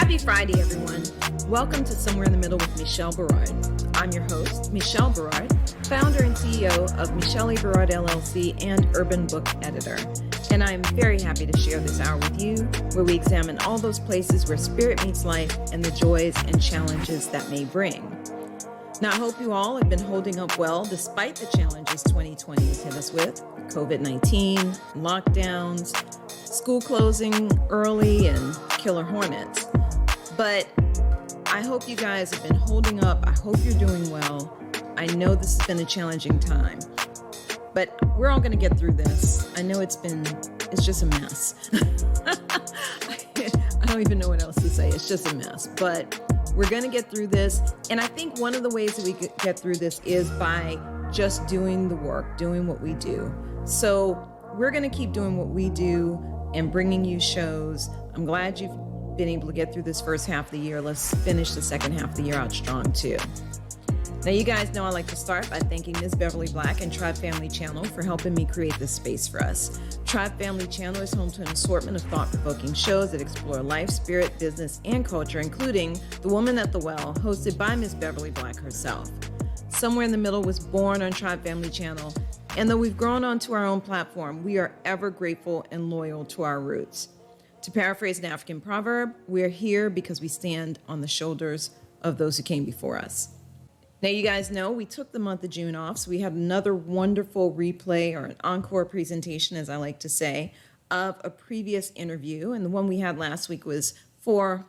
Happy Friday, everyone. Welcome to Somewhere in the Middle with Michele Barard. I'm your host, Michele Barard, founder and CEO of Michele Barard LLC and Urban Book Editor. And I'm very happy to share this hour with you, where we examine all those places where spirit meets life and the joys and challenges that may bring. Now, I hope you all have been holding up well despite the challenges 2020 has hit us with: COVID-19, lockdowns, school closing early, and killer hornets. But I hope you guys have been holding up. I hope you're doing well. I know this has been a challenging time, but we're all going to get through this. I know it's just a mess. I don't even know what else to say. It's just a mess, but we're going to get through this. And I think one of the ways that we get through this is by just doing the work, doing what we do. So we're going to keep doing what we do and bringing you shows. I'm glad you've been able to get through this first half of the year. Let's finish the second half of the year out strong too. Now, you guys know I like to start by thanking Ms. Beverly Black and Tribe Family Channel for helping me create this space for us. Tribe Family Channel is home to an assortment of thought-provoking shows that explore life, spirit, business, and culture, including The Woman at the Well, hosted by Ms. Beverly Black herself. Somewhere in the Middle was born on Tribe Family Channel, and though we've grown onto our own platform, we are ever grateful and loyal to our roots. To paraphrase an African proverb, we're here because we stand on the shoulders of those who came before us. Now, you guys know we took the month of June off, so we had another wonderful replay, or an encore presentation, as I like to say, of a previous interview. And the one we had last week was for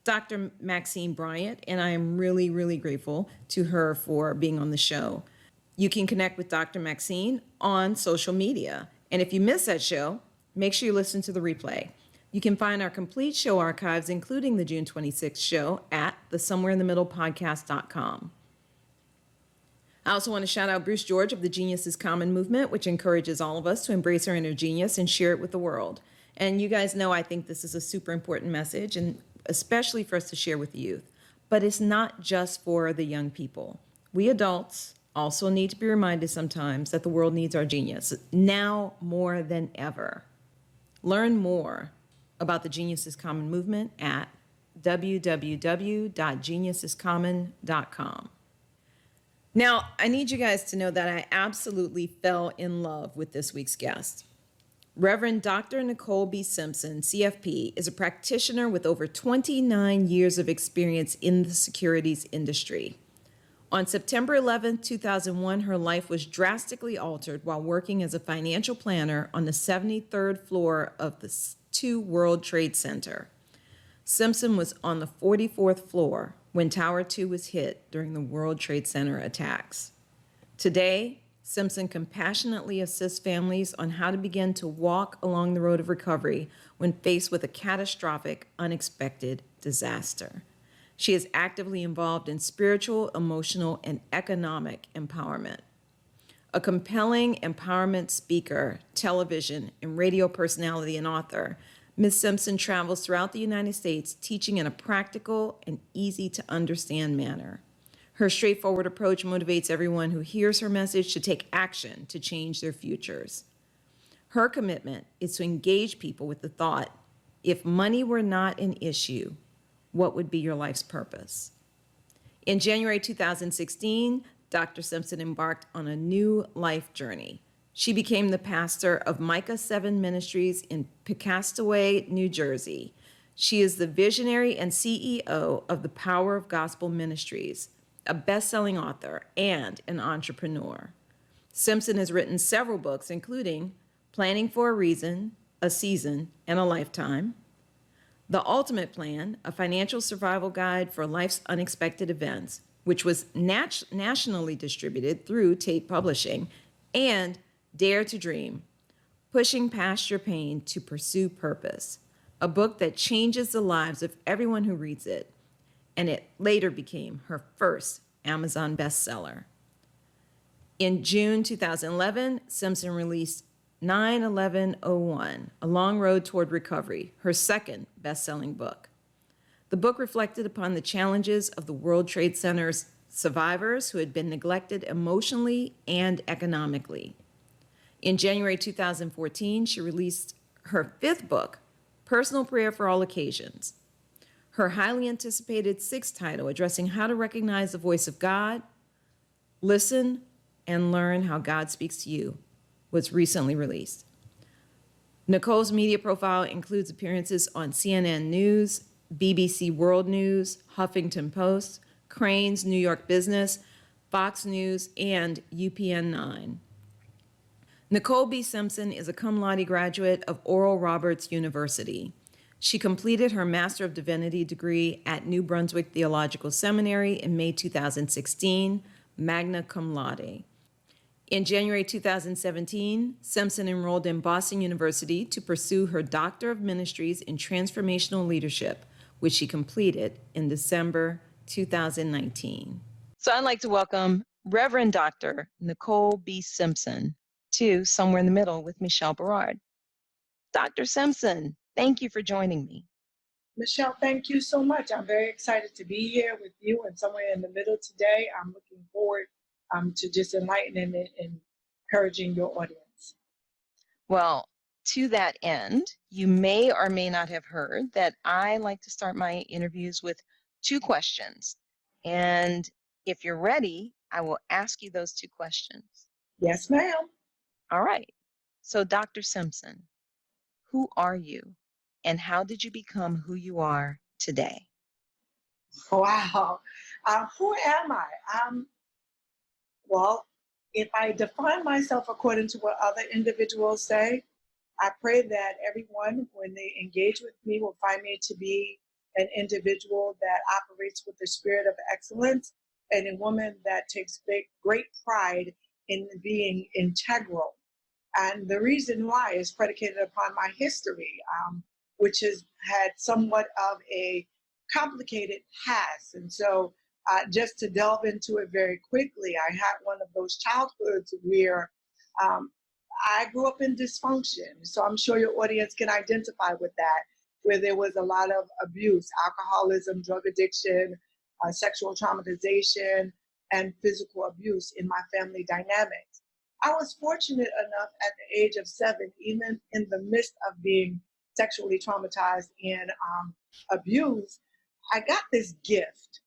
Dr. Maxine Bryant, and I am really, really grateful to her for being on the show. You can connect with Dr. Maxine on social media. And if you missed that show, make sure you listen to the replay. You can find our complete show archives, including the June 26th show, at the somewhereinthemiddlepodcast.com. I also want to shout out Bruce George of the Genius is Common movement, which encourages all of us to embrace our inner genius and share it with the world. And you guys know I think this is a super important message, and especially for us to share with the youth. But it's not just for the young people. We adults also need to be reminded sometimes that the world needs our genius, now more than ever. Learn more about the Genius is Common movement at www.geniusiscommon.com. Now, I need you guys to know that I absolutely fell in love with this week's guest. Reverend Dr. Nicole B. Simpson, CFP, is a practitioner with over 29 years of experience in the securities industry. On September 11, 2001, her life was drastically altered while working as a financial planner on the 73rd floor of the 2 World Trade Center. Simpson was on the 44th floor when Tower 2 was hit during the World Trade Center attacks. Today, Simpson compassionately assists families on how to begin to walk along the road of recovery when faced with a catastrophic, unexpected disaster. She is actively involved in spiritual, emotional, and economic empowerment. A compelling empowerment speaker, television, and radio personality and author, Ms. Simpson travels throughout the United States teaching in a practical and easy-to-understand manner. Her straightforward approach motivates everyone who hears her message to take action to change their futures. Her commitment is to engage people with the thought, if money were not an issue, what would be your life's purpose? In January 2016, Dr. Simpson embarked on a new life journey. She became the pastor of Micah 7 Ministries in Piscataway, New Jersey. She is the visionary and CEO of the Power of Gospel Ministries, a best-selling author and an entrepreneur. Simpson has written several books, including Planning for a Reason, A Season, and a Lifetime, The Ultimate Plan, a financial survival guide for life's unexpected events, which was nationally distributed through Tate Publishing, and Dare to Dream, Pushing Past Your Pain to Pursue Purpose, a book that changes the lives of everyone who reads it, and it later became her first Amazon bestseller. In June 2011, Simpson released 9/11/01, A Long Road Toward Recovery, her second best-selling book. The book reflected upon the challenges of the World Trade Center's survivors who had been neglected emotionally and economically. In January 2014, she released her 5th book, Personal Prayer for All Occasions. Her highly anticipated sixth title, addressing how to recognize the voice of God, listen, and learn how God speaks to you, was recently released. Nicole's media profile includes appearances on CNN News, BBC World News, Huffington Post, Crain's New York Business, Fox News, and UPN 9. Nicole B. Simpson is a cum laude graduate of Oral Roberts University. She completed her Master of Divinity degree at New Brunswick Theological Seminary in May 2016, magna cum laude. In January 2017, Simpson enrolled in Boston University to pursue her Doctor of Ministries in Transformational Leadership, which she completed in December 2019. So I'd like to welcome Reverend Dr. Nicole B. Simpson to Somewhere in the Middle with Michele Barard. Dr. Simpson, thank you for joining me. Michele, thank you so much. I'm very excited to be here with you and Somewhere in the Middle today. I'm looking forward to just enlightening and encouraging your audience. Well, to that end, you may or may not have heard that I like to start my interviews with two questions. And if you're ready, I will ask you those two questions. Yes, ma'am. All right. So, Dr. Simpson, who are you and how did you become who you are today? Wow. Who am I? Well, if I define myself according to what other individuals say, I pray that everyone, when they engage with me, will find me to be an individual that operates with the spirit of excellence and a woman that takes great pride in being integral. And the reason why is predicated upon my history, which has had somewhat of a complicated past. And so just to delve into it very quickly, I had one of those childhoods where um, I grew up in dysfunction. So I'm sure your audience can identify with that, where there was a lot of abuse, alcoholism, drug addiction, sexual traumatization, and physical abuse in my family dynamics. I was fortunate enough at the age of 7, even in the midst of being sexually traumatized and abused, I got this gift.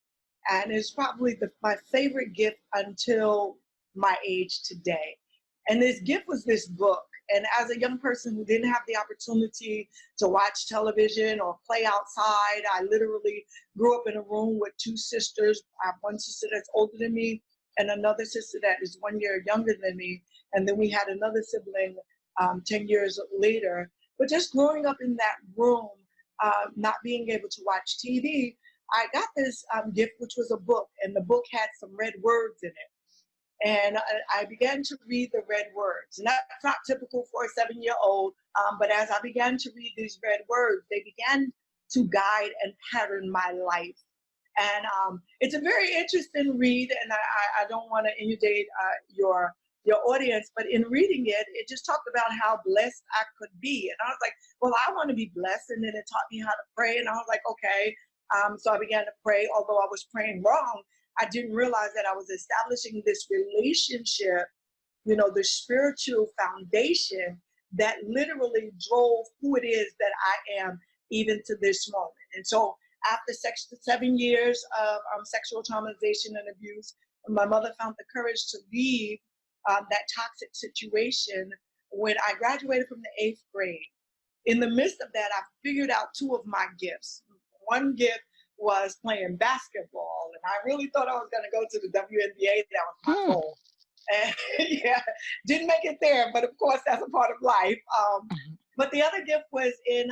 And it's probably my favorite gift until my age today. And this gift was this book. And as a young person who didn't have the opportunity to watch television or play outside, I literally grew up in a room with two sisters. I have one sister that's older than me and another sister that is 1 year younger than me. And then we had another sibling 10 years later. But just growing up in that room, not being able to watch TV, I got this gift, which was a book. And the book had some red words in it. And I began to read the red words. And that's not typical for a 7-year-old, but as I began to read these red words, they began to guide and pattern my life. And it's a very interesting read, and I don't want to inundate your audience, but in reading it, it just talked about how blessed I could be. And I was like, well, I want to be blessed. And then it taught me how to pray. And I was like, okay. So I began to pray, although I was praying wrong. I didn't realize that I was establishing this relationship, the spiritual foundation that literally drove who it is that I am even to this moment. And so after 7 years of sexual traumatization and abuse, my mother found the courage to leave that toxic situation when I graduated from the 8th grade. In the midst of that, I figured out two of my gifts. One gift was playing basketball, and I really thought I was going to go to the WNBA. That was my goal. And yeah, didn't make it there, but of course that's a part of life. But the other gift was in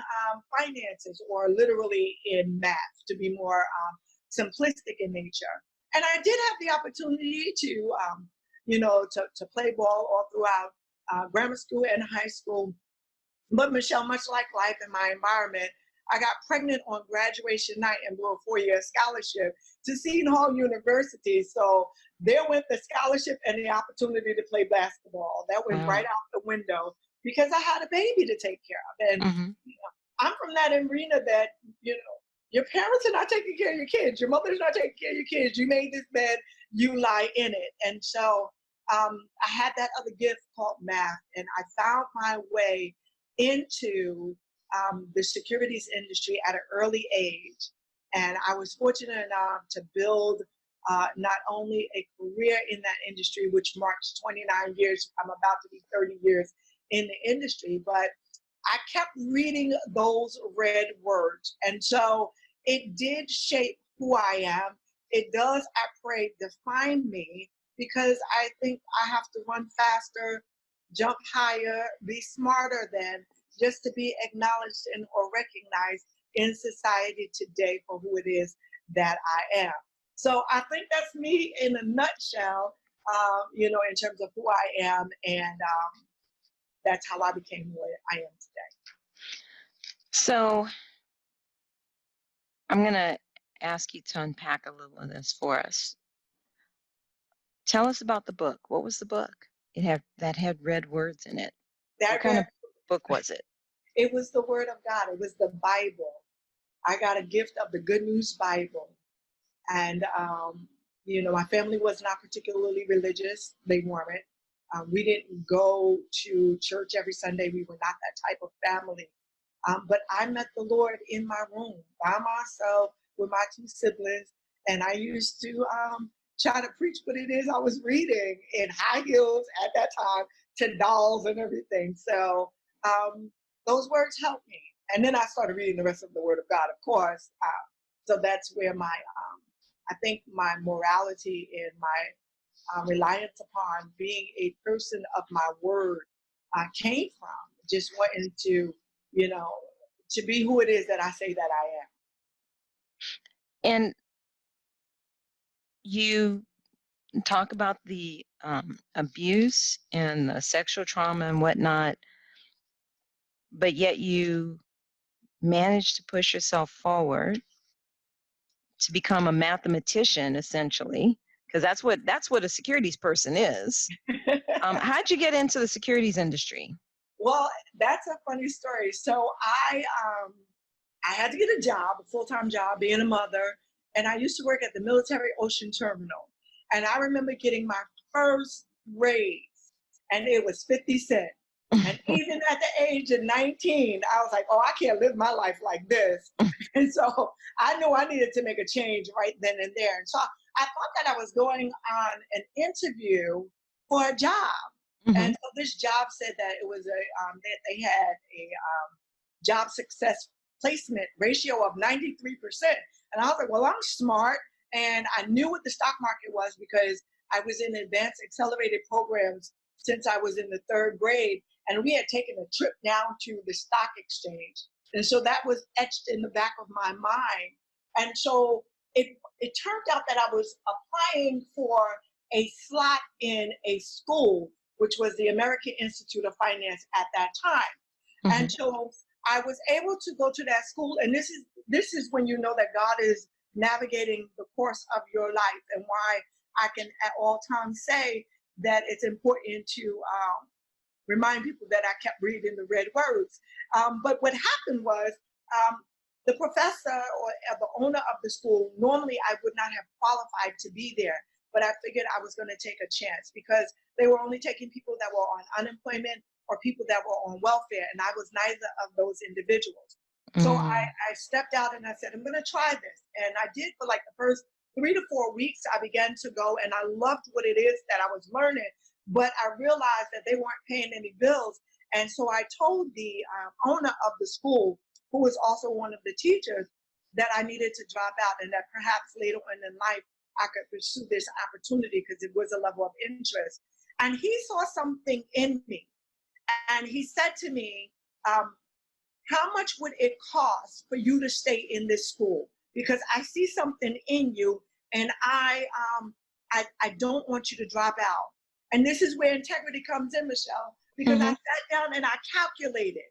finances, or literally in math, to be more simplistic in nature. And I did have the opportunity to, to play ball all throughout grammar school and high school. But Michele, much like life and my environment, I got pregnant on graduation night and blew a 4-year scholarship to Seton Hall University. So there went the scholarship and the opportunity to play basketball. That went right out the window because I had a baby to take care of. And I'm from that arena that, your parents are not taking care of your kids. Your mother's not taking care of your kids. You made this bed, you lie in it. And so I had that other gift called math, and I found my way into the securities industry at an early age. And I was fortunate enough to build not only a career in that industry, which marks 29 years, I'm about to be 30 years in the industry, but I kept reading those red words. And so it did shape who I am. It does, I pray, define me, because I think I have to run faster, jump higher, be smarter than just to be acknowledged and or recognized in society today for who it is that I am. So I think that's me in a nutshell, in terms of who I am. And that's how I became who I am today. So I'm going to ask you to unpack a little of this for us. Tell us about the book. What was the book? That had red words in it. What That kind read, of book was it? it was the Word of God. It was the Bible. I got a gift of the Good News Bible. And, my family was not particularly religious. They weren't. We didn't go to church every Sunday. We were not that type of family. But I met the Lord in my room by myself with my two siblings. And I used to try to preach what it is I was reading in high heels at that time to dolls and everything. So those words helped me. And then I started reading the rest of the Word of God, of course. So that's where I think my morality and my reliance upon being a person of my word came from. Just wanting to, to be who it is that I say that I And you talk about the abuse and the sexual trauma and whatnot, but yet you managed to push yourself forward to become a mathematician, essentially, because that's what a securities person is. am. How'd you get into the securities industry? Well, that's a funny story. So I had to get a job, a full-time job, being a mother, and I used to work at the military ocean terminal. And I remember getting my first raise, and it was 50 cents. And even at the age of 19, I was like, oh, I can't live my life like this. And so I knew I needed to make a change right then and there. And so I thought that I was going on an interview for a job. And so this job said that it was that they had a job success placement ratio of 93%. And I was like, well, I'm smart. And I knew what the stock market was because I was in advanced accelerated programs since I was in the third grade. And we had taken a trip down to the stock exchange. And so that was etched in the back of my mind. And so it turned out that I was applying for a slot in a school, which was the American Institute of Finance at that time. And so I was able to go to that school, and this is when you know that God is navigating the course of your life, and why I can at all times say that it's important to remind people that I kept reading the red words. But what happened was the professor or the owner of the school, normally I would not have qualified to be there, but I figured I was going to take a chance because they were only taking people that were on unemployment or people that were on welfare, and I was neither of those individuals. So I stepped out and I said, I'm going to try this. And I did for like the first 3 to 4 weeks. I began to go, and I loved what it is that I was learning, but I realized that they weren't paying any bills. And so I told the owner of the school, who was also one of the teachers, that I needed to drop out and that perhaps later on in life I could pursue this opportunity because it was a level of interest. And he saw something in me. And he said to me, how much would it cost for you to stay in this school? Because I see something in you, and I don't want you to drop out. And this is where integrity comes in, Michelle, because I sat down and I calculated,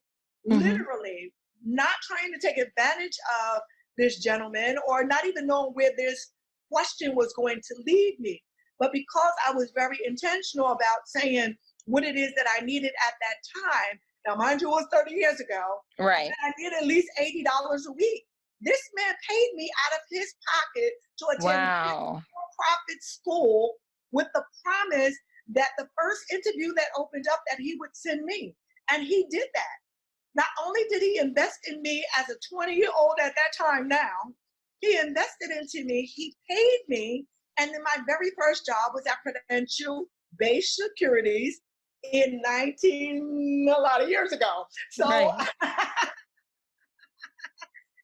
literally, not trying to take advantage of this gentleman or not even knowing where this question was going to lead me. But because I was very intentional about saying what it is that I needed at that time. Now, mind you, it was 30 years ago. Right. I needed at least $80 a week. This man paid me out of his pocket to attend a for-profit school with the promise that the first interview that opened up that he would send me. And he did that. Not only did he invest in me as a 20-year-old at that time now, He invested into me. He paid me. And then my very first job was at Prudential-based securities in 19, a lot of years ago. So, Right.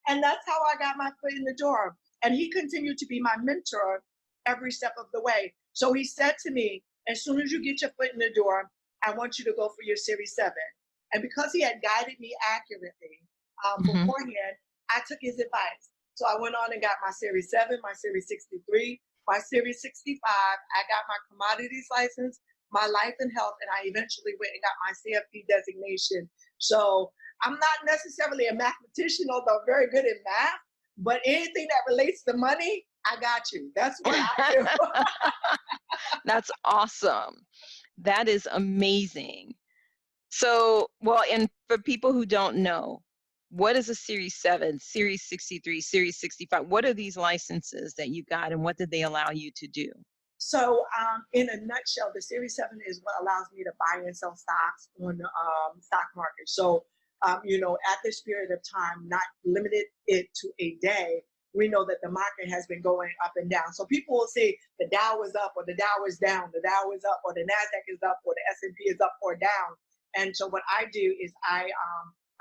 and that's how I got my foot in the door. And he continued to be my mentor every step of the way. So he said to me, as soon as you get your foot in the door, I want you to go for your Series 7. And because he had guided me accurately Hmm. beforehand, I took his advice. So I went on and got my Series 7, my Series 63, my Series 65. I got my commodities license, my life and health, and I eventually went and got my CFP designation. So I'm not necessarily a mathematician, although I'm very good at math, but anything that relates to money, I got you. That's what I do. That's awesome. That is amazing. So, well, and for people who don't know, what is a Series 7, Series 63, Series 65? What are these licenses that you got and what did they allow you to do? So, in a nutshell, the Series 7 is what allows me to buy and sell stocks on the stock market. So, at this period of time, not limited it to a day, we know that the market has been going up and down. So people will say the Dow is up or the Dow is down, the Dow is up or the Nasdaq is up or the S&P is up or down. And so what I do is I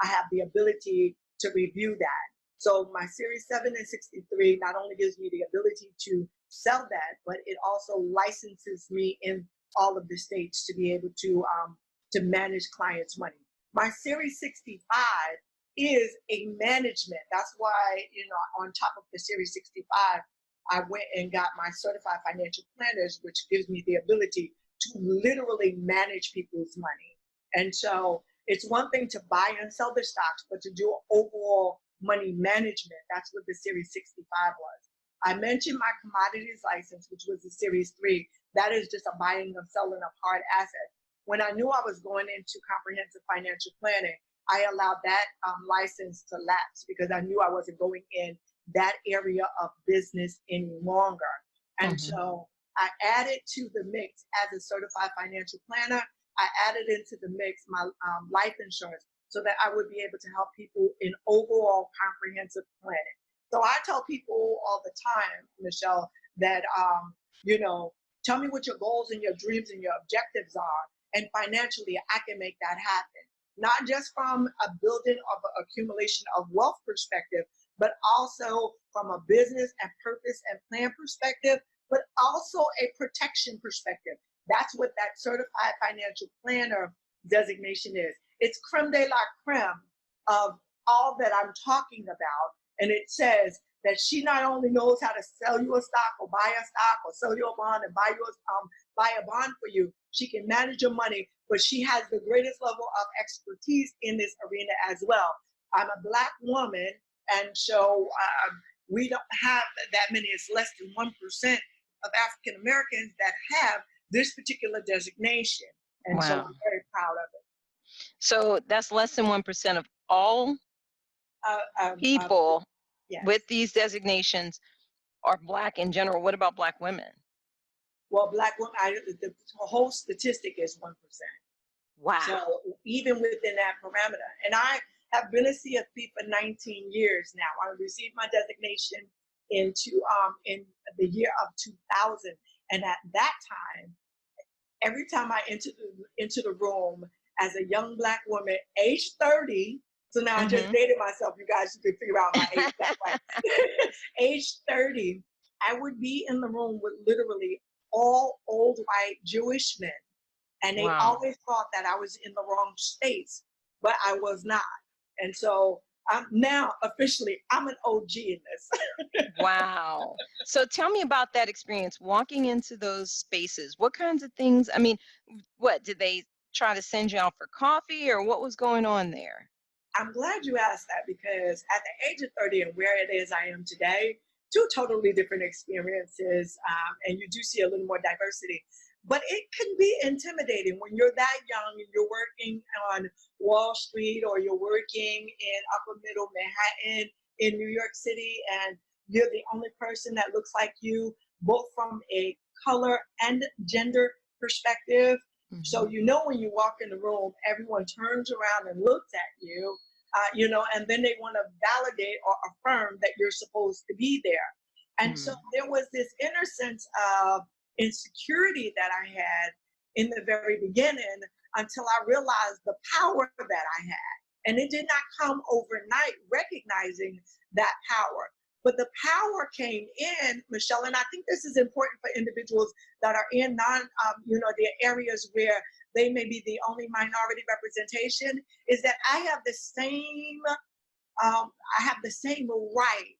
have the ability to review that. So my Series 7 and 63 not only gives me the ability to sell that, but it also licenses me in all of the states to be able to manage clients' money. My Series 65 is a management. That's why, on top of the Series 65, I went and got my certified financial planners, which gives me the ability to literally manage people's money. And so it's one thing to buy and sell the stocks, but to do overall money management, that's what the Series 65 was. I mentioned my commodities license, which was the Series 3. That is just a buying and selling of hard assets. When I knew I was going into comprehensive financial planning, I allowed that license to lapse because I knew I wasn't going in that area of business any longer. And Hmm. so I added to the mix as a certified financial planner. I added into the mix my life insurance so that I would be able to help people in overall comprehensive planning. So I tell people all the time, Michelle, that you know, tell me what your goals and your dreams and your objectives are, and financially I can make that happen. Not just from a building of accumulation of wealth perspective, but also from a business and purpose and plan perspective, but also a protection perspective. That's what that certified financial planner designation is. It's creme de la creme of all that I'm talking about. And it says that she not only knows how to sell you a stock or buy a stock or sell you a bond and buy a bond for you. She can manage your money, but she has the greatest level of expertise in this arena as well. I'm a Black woman, and so we don't have that many. It's less than 1% of African Americans that have this particular designation. And so Wow. I'm very proud of it. So that's less than 1% of all Uh, um, uh, people with yes. these designations are Black in general. What about Black women? Well, Black women, the whole statistic is 1%. Wow. So even within that parameter, and I have been a CFP for 19 years now. I received my designation in the year of 2000, and at that time, every time I entered into the room as a young Black woman, age 30. So now I just Hmm. dated myself. You guys should figure out my age that way. Age 30, I would be in the room with literally all old white Jewish men, and they Wow. always thought that I was in the wrong states, but I was not. And so I'm now officially I'm an OG in this. Wow. So tell me about that experience walking into those spaces. What kinds of things? I mean, what did they try to send you out for coffee or what was going on there? I'm glad you asked that because at the age of 30 and where it is I am today, two totally different experiences, and you do see a little more diversity. But it can be intimidating when you're that young and you're working on Wall Street or you're working in upper middle Manhattan in New York City, and you're the only person that looks like you, both from a color and gender perspective. So Hmm. you know when you walk in the room, everyone turns around and looks at you, and then they want to validate or affirm that you're supposed to be there. And so Mm. there was this inner sense of insecurity that I had in the very beginning until I realized the power that I had. And it did not come overnight recognizing that power. But the power came in, Michelle, and I think this is important for individuals that are in the areas where they may be the only minority representation, is that I have the same right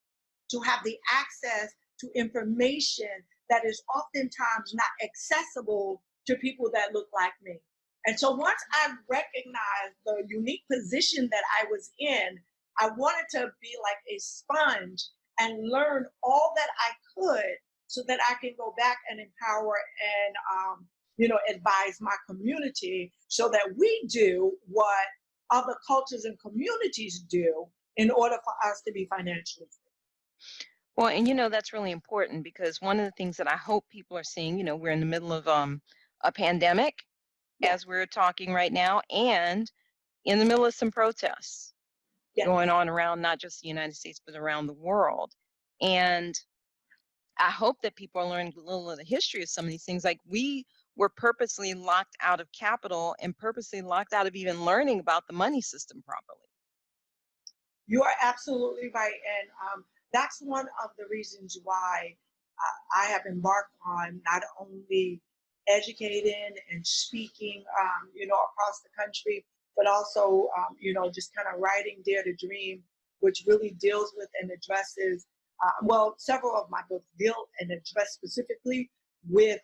to have the access to information that is oftentimes not accessible to people that look like me. And so once I recognized the unique position that I was in, I wanted to be like a sponge and learn all that I could so that I can go back and empower and advise my community so that we do what other cultures and communities do in order for us to be financially free. Well, and that's really important because one of the things that I hope people are seeing, we're in the middle of a pandemic Yeah, as we're talking right now, and in the middle of some protests going yes. on around not just the United States, but around the world. And I hope that people are learning a little of the history of some of these things. Like we were purposely locked out of capital and purposely locked out of even learning about the money system properly. You are absolutely right. And that's one of the reasons why I have embarked on not only educating and speaking, across the country, but also, just kind of writing Dare to Dream, which really deals with and addresses, several of my books deal and address specifically with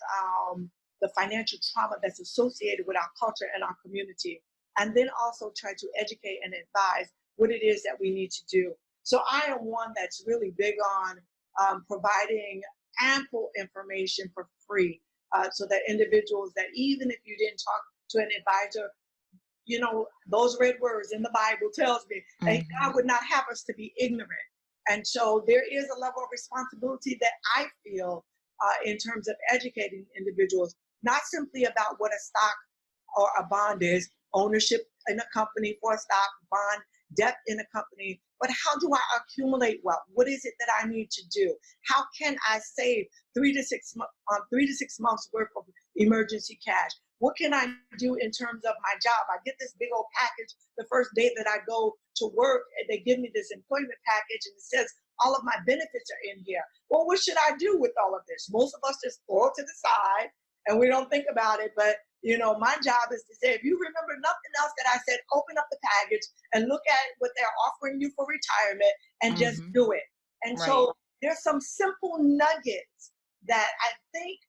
the financial trauma that's associated with our culture and our community. And then also try to educate and advise what it is that we need to do. So I am one that's really big on providing ample information for free so that individuals that even if you didn't talk to an advisor, those red words in the Bible tells me, and Hmm. God would not have us to be ignorant. And so there is a level of responsibility that I feel in terms of educating individuals, not simply about what a stock or a bond is, ownership in a company for a stock, bond, debt in a company, but how do I accumulate wealth? What is it that I need to do? How can I save 3 to 6 months worth of emergency cash? What can I do in terms of my job? I get this big old package the first day that I go to work, and they give me this employment package, and it says all of my benefits are in here. Well, what should I do with all of this? Most of us just throw it to the side and we don't think about it. But my job is to say, if you remember nothing else that I said, open up the package and look at what they're offering you for retirement and just Hmm. do it. And Right. so there's some simple nuggets that I think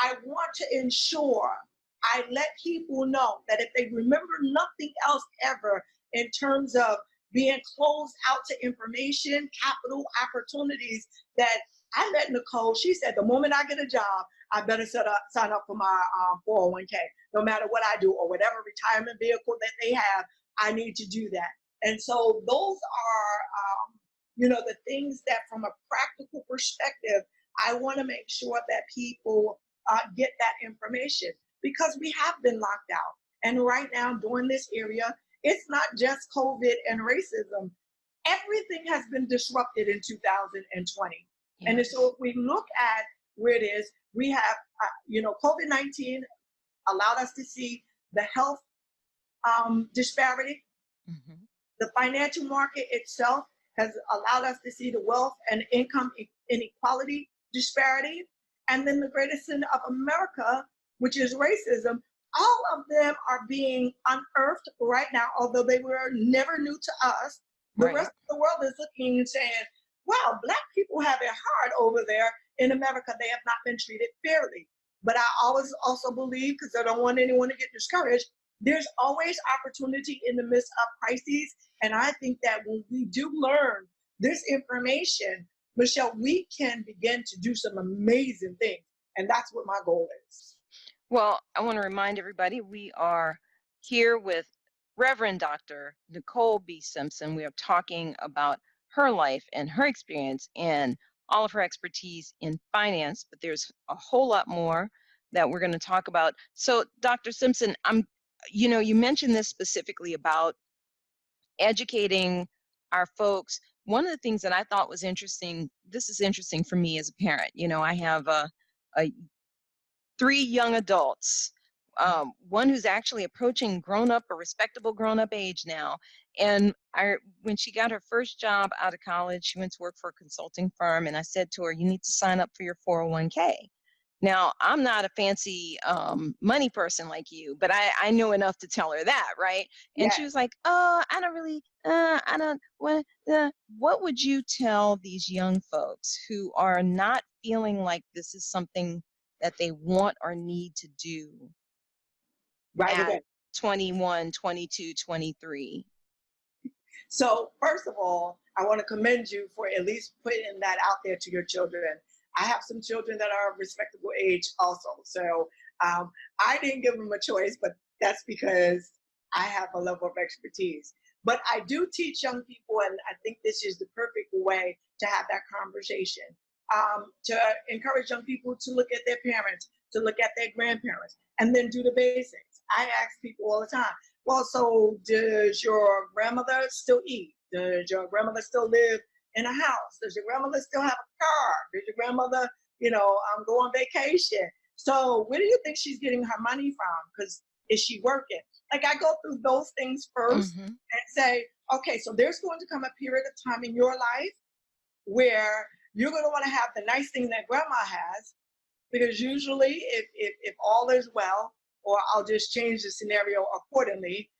I want to ensure I let people know that if they remember nothing else ever in terms of being closed out to information, capital opportunities, that I met Nicole. She said, the moment I get a job, I better sign up for my 401k. No matter what I do or whatever retirement vehicle that they have, I need to do that. And so those are, the things that from a practical perspective, I want to make sure that people get that information because we have been locked out. And right now, during this area, it's not just COVID and racism. Everything has been disrupted in 2020. And so Yes. if we look at where it is, we have, COVID-19 allowed us to see the health disparity. Hmm. The financial market itself has allowed us to see the wealth and income inequality disparity. And then the greatest sin of America, which is racism, all of them are being unearthed right now, although they were never new to us. The rest Right. of the world is looking and saying, wow, Black people have it hard over there in America. They have not been treated fairly. But I always also believe, because I don't want anyone to get discouraged, there's always opportunity in the midst of crises. And I think that when we do learn this information, Michelle, we can begin to do some amazing things. And that's what my goal is. Well, I want to remind everybody we are here with Reverend Dr. Nicole B. Simpson. We are talking about her life and her experience and all of her expertise in finance, but there's a whole lot more that we're going to talk about. So, Dr. Simpson, you mentioned this specifically about educating our folks. One of the things that I thought was interesting, this is interesting for me as a parent. I have a 3 young adults, one who's actually approaching grown up or respectable grown up age now. And when she got her first job out of college, she went to work for a consulting firm. And I said to her, you need to sign up for your 401k. Now, I'm not a fancy money person like you, but I know enough to tell her that, right? And she Yes. was like, oh, I don't really, I don't, what would you tell these young folks who are not feeling like this is something that they want or need to do Right at away. 21, 22, 23? So, first of all, I want to commend you for at least putting that out there to your children. I have some children that are of respectable age also. So, I didn't give them a choice, but that's because I have a level of expertise. But I do teach young people, and I think this is the perfect way to have that conversation. To encourage young people to look at their parents, to look at their grandparents, and then do the basics. I ask people all the time, well, so does your grandmother still eat? Does your grandmother still live in a house? Does your grandmother still have a car? Does your grandmother, go on vacation? So where do you think she's getting her money from? Because is she working? Like I go through those things first Mm-hmm. and say, okay, so there's going to come a period of time in your life where you're going to want to have the nice thing that grandma has, because usually if all is well, or I'll just change the scenario accordingly,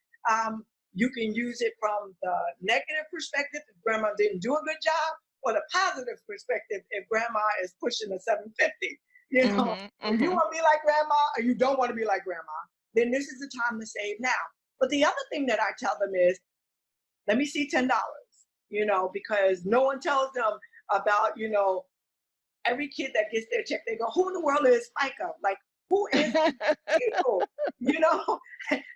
you can use it from the negative perspective if grandma didn't do a good job, or the positive perspective if grandma is pushing a 750. Mm-hmm. If you Mm-hmm. want to be like grandma or you don't want to be like grandma, then this is the time to save now. But the other thing that I tell them is, let me see $10, because no one tells them about, every kid that gets their check, they go, who in the world is FICA? Like, who is people, you know,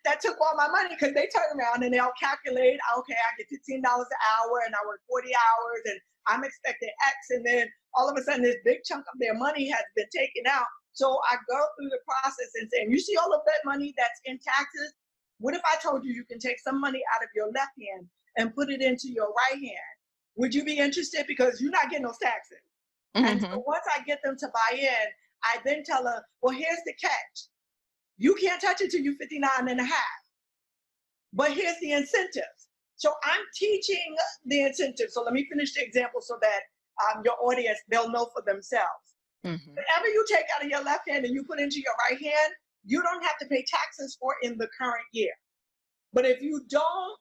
that took all my money? Because they turn around and they'll calculate, okay, I get $15 an hour and I work 40 hours and I'm expecting X. And then all of a sudden, this big chunk of their money has been taken out. So I go through the process and say, you see all of that money that's in taxes? What if I told you you can take some money out of your left hand and put it into your right hand? Would you be interested? Because you're not getting those taxes. And Mm-hmm. so once I get them to buy in, I then tell them, well, here's the catch. You can't touch it till you're 59 and a half. But here's the incentives. So I'm teaching the incentives. So let me finish the example so that your audience, they'll know for themselves. Mm-hmm. Whatever you take out of your left hand and you put into your right hand, you don't have to pay taxes for in the current year. But if you don't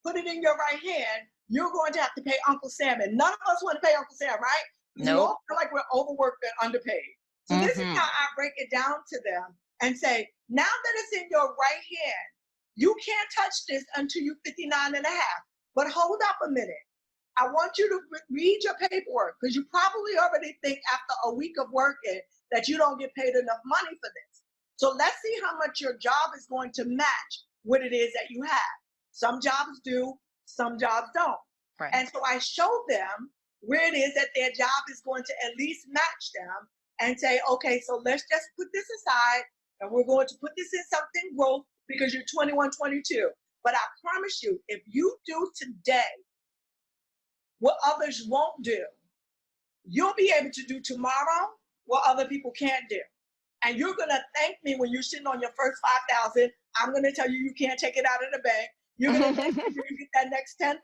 put it in your right hand, you're going to have to pay Uncle Sam. And none of us want to pay Uncle Sam, right? Because we Nope. all feel like we're overworked and underpaid. So this is how I break it down to them and say, now that it's in your right hand, you can't touch this until you're 59 and a half. But hold up a minute. I want you to read your paperwork, because you probably already think after a week of working that you don't get paid enough money for this. So let's see how much your job is going to match what it is that you have. Some jobs do, some jobs don't. Right. And so I show them where it is that their job is going to at least match them, and say, okay, so let's just put this aside and we're going to put this in something growth because you're 21, 22. But I promise you, if you do today what others won't do, you'll be able to do tomorrow what other people can't do. And you're going to thank me when you're sitting on your first 5,000. I'm going to tell you you can't take it out of the bank. You're going to thank me when you get that next 10,000,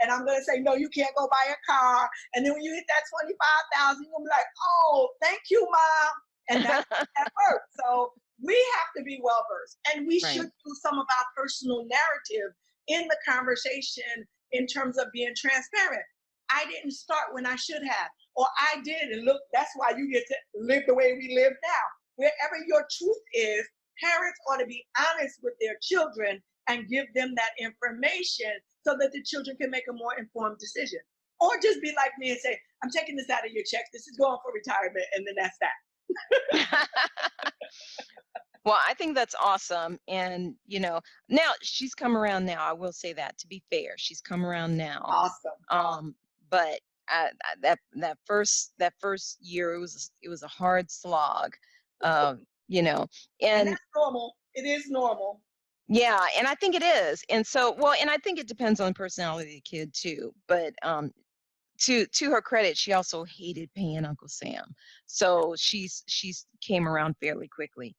and I'm going to say, no, you can't go buy a car. And then when you hit that 25,000, you're going to be like, oh, thank you, Mom. And that's that works. So we have to be well versed, and we Right. should do some of our personal narrative in the conversation in terms of being transparent. I didn't start when I should have, or I did, and look, that's why you get to live the way we live now. Wherever your truth is, parents ought to be honest with their children and give them that information so that the children can make a more informed decision. Or just be like me and say, I'm taking this out of your checks. This is going for retirement, and then that's that. Well, I think that's awesome. And, now she's come around now. I will say that, to be fair, she's come around now. Awesome. But that first year, it was a hard slog. And And that's normal. It is normal. Yeah, and I think it is. And so, well, and I think it depends on the personality of the kid too. But to her credit, she also hated paying Uncle Sam. So she's came around fairly quickly.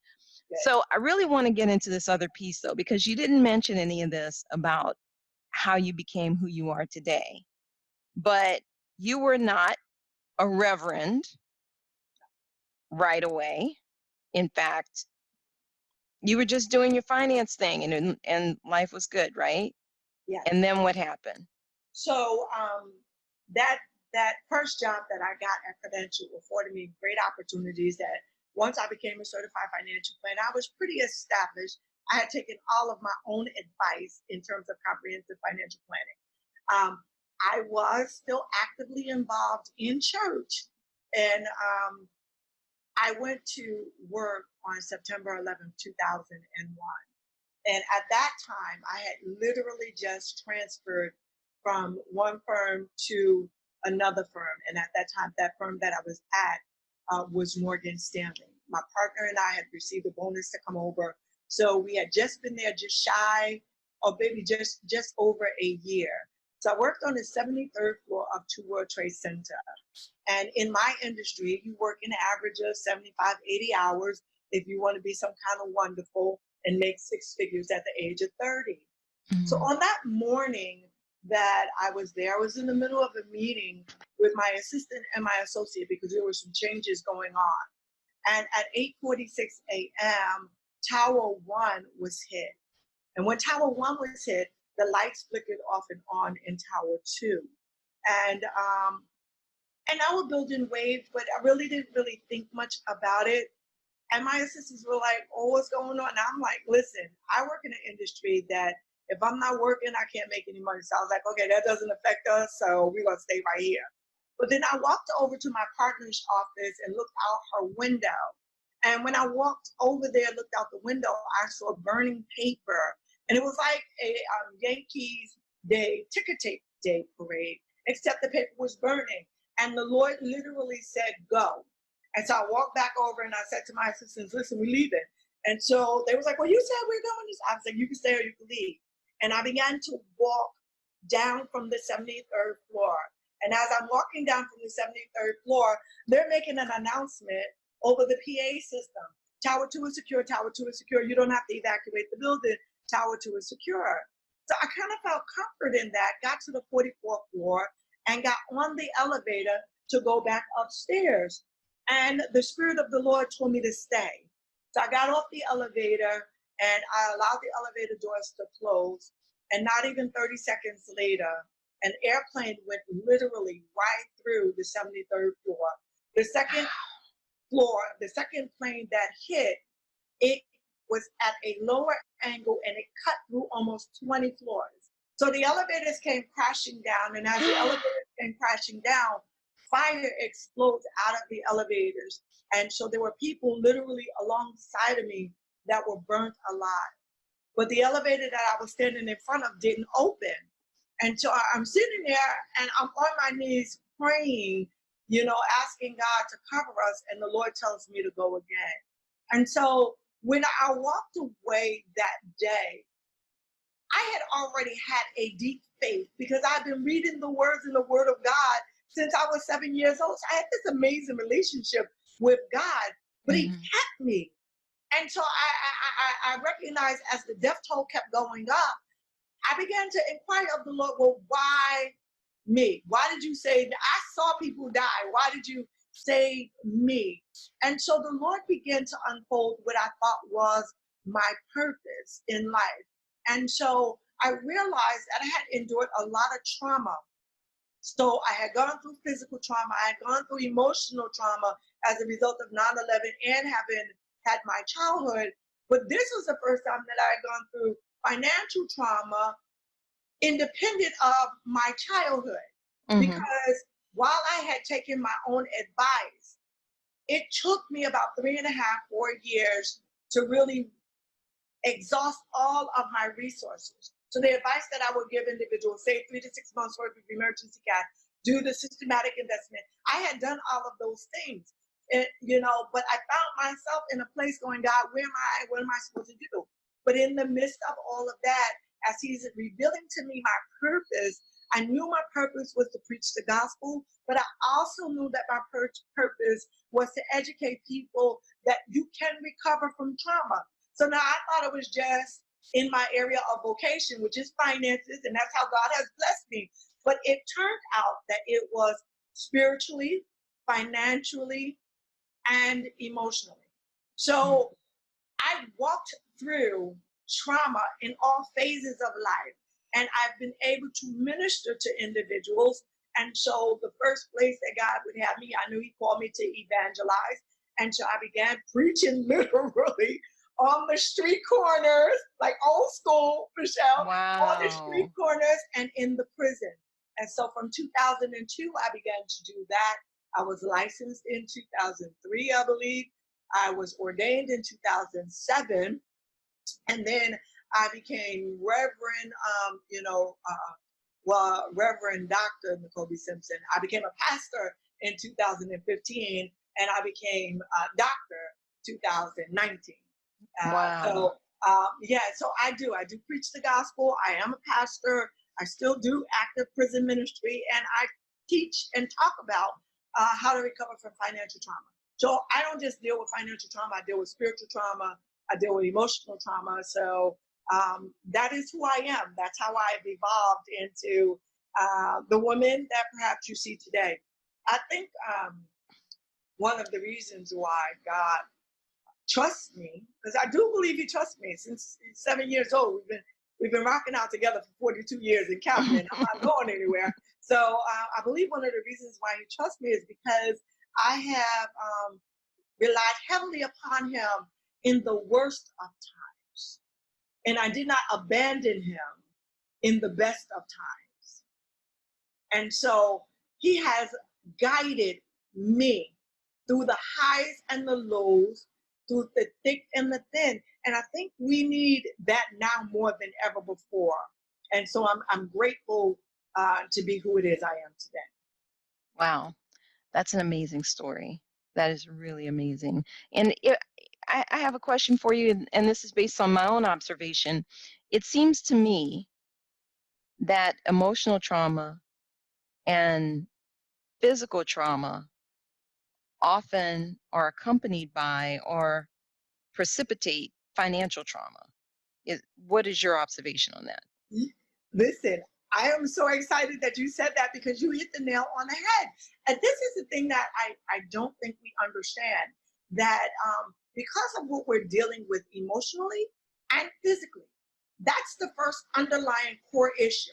Good. So I really want to get into this other piece though, because you didn't mention any of this about how you became who you are today. But you were not a reverend right away. In fact, you were just doing your finance thing and life was good, right? Yes. And then what happened? So that that first job that I got at Prudential afforded me great opportunities. That once I became a certified financial planner, I was pretty established. I had taken all of my own advice in terms of comprehensive financial planning. I was still actively involved in church, and I went to work on September 11th, 2001. And at that time, I had literally just transferred from one firm to another firm. And at that time, that firm that I was at was Morgan Stanley. My partner and I had received a bonus to come over. So we had just been there just shy, or maybe just over a year. So I worked on the 73rd floor of Two World Trade Center. And in my industry, you work an average of 75, 80 hours if you want to be some kind of wonderful and make six figures at the age of 30. So Mhm. on that morning that I was there, I was in the middle of a meeting with my assistant and my associate because there were some changes going on. And at 8:46 a.m., Tower 1 was hit. And when Tower 1 was hit, the lights flickered off and on in Tower 2. And our building waved, but I really didn't really think much about it. And my assistants were like, "Oh, what's going on?" And I'm like, "Listen, I work in an industry that if I'm not working, I can't make any money." So I was like, "Okay, that doesn't affect us, so we're gonna stay right here." But then I walked over to my partner's office and looked out her window. And when I walked over there, looked out the window, I saw burning paper, and it was like a Yankees Day ticker tape day parade, except the paper was burning. And the Lord literally said, "Go." And so I walked back over and I said to my assistants, "Listen, we're leaving." And so they was like, "Well, you said we're going." I was like, "You can stay or you can leave." And I began to walk down from the 73rd floor. And as I'm walking down from the 73rd floor, they're making an announcement over the PA system. Tower 2 is secure. Tower 2 is secure. You don't have to evacuate the building. Tower 2 is secure. So I kind of felt comfort in that, got to the 44th floor and got on the elevator to go back upstairs. And the Spirit of the Lord told me to stay. So I got off the elevator and I allowed the elevator doors to close. And not even 30 seconds later, an airplane went literally right through the 73rd floor. The second floor, the second plane that hit, it was at a lower angle and it cut through almost 20 floors. So the elevators came crashing down, and as the elevators came crashing down, fire explodes out of the elevators. And so there were people literally alongside of me that were burnt alive. But the elevator that I was standing in front of didn't open. And so I'm sitting there and I'm on my knees praying, asking God to cover us. And the Lord tells me to go again. And so when I walked away that day, I had already had a deep faith because I've been reading the words in the Word of God since I was 7 years old. So I had this amazing relationship with God, but He Mhm. kept me. And so I recognized as the death toll kept going up, I began to inquire of the Lord, well, why me? Why did you say that? I saw people die. Why did you save me? And so the Lord began to unfold what I thought was my purpose in life. And so I realized that I had endured a lot of trauma. So I had gone through physical trauma, I had gone through emotional trauma as a result of 9/11 and having had my childhood. But this was the first time that I had gone through financial trauma independent of my childhood. Mhm. Because while I had taken my own advice, it took me about 3.5, 4 years to really exhaust all of my resources. So the advice that I would give individuals, say 3 to 6 months worth of emergency cash, do the systematic investment. I had done all of those things, but I found myself in a place going, God, where am I? What am I supposed to do? But in the midst of all of that, as he's revealing to me my purpose, I knew my purpose was to preach the gospel, but I also knew that my purpose was to educate people that you can recover from trauma. So now I thought it was just in my area of vocation, which is finances, and that's how God has blessed me. But it turned out that it was spiritually, financially, and emotionally. So I walked through trauma in all phases of life, and I've been able to minister to individuals. And so the first place that God would have me, I knew He called me to evangelize. And so I began preaching literally on the street corners, like old school, Michelle, on the street Wow. corners and in the prison. And so from 2002, I began to do that. I was licensed in 2003, I believe. I was ordained in 2007, and then I became Reverend Dr. Nicole B. Simpson. I became a pastor in 2015, and I became a doctor 2019. Wow. So I do. I do preach the gospel. I am a pastor. I still do active prison ministry, and I teach and talk about how to recover from financial trauma. So I don't just deal with financial trauma. I deal with spiritual trauma. I deal with emotional trauma. So that is who I am. That's how I've evolved into the woman that perhaps you see today. I think one of the reasons why God trusts me, because I do believe He trusts me since 7 years old. We've been rocking out together for 42 years and counting, and I'm not going anywhere. So I believe one of the reasons why He trusts me is because I have relied heavily upon Him in the worst of times. And I did not abandon Him in the best of times. And so He has guided me through the highs and the lows, through the thick and the thin. And I think we need that now more than ever before. And so I'm grateful to be who it is I am today. Wow. That's an amazing story. That is really amazing. And I have a question for you, and this is based on my own observation. It seems to me that emotional trauma and physical trauma often are accompanied by or precipitate financial trauma. What is your observation on that? Listen, I am so excited that you said that because you hit the nail on the head. And this is the thing that I don't think we understand, that because of what we're dealing with emotionally and physically, that's the first underlying core issue.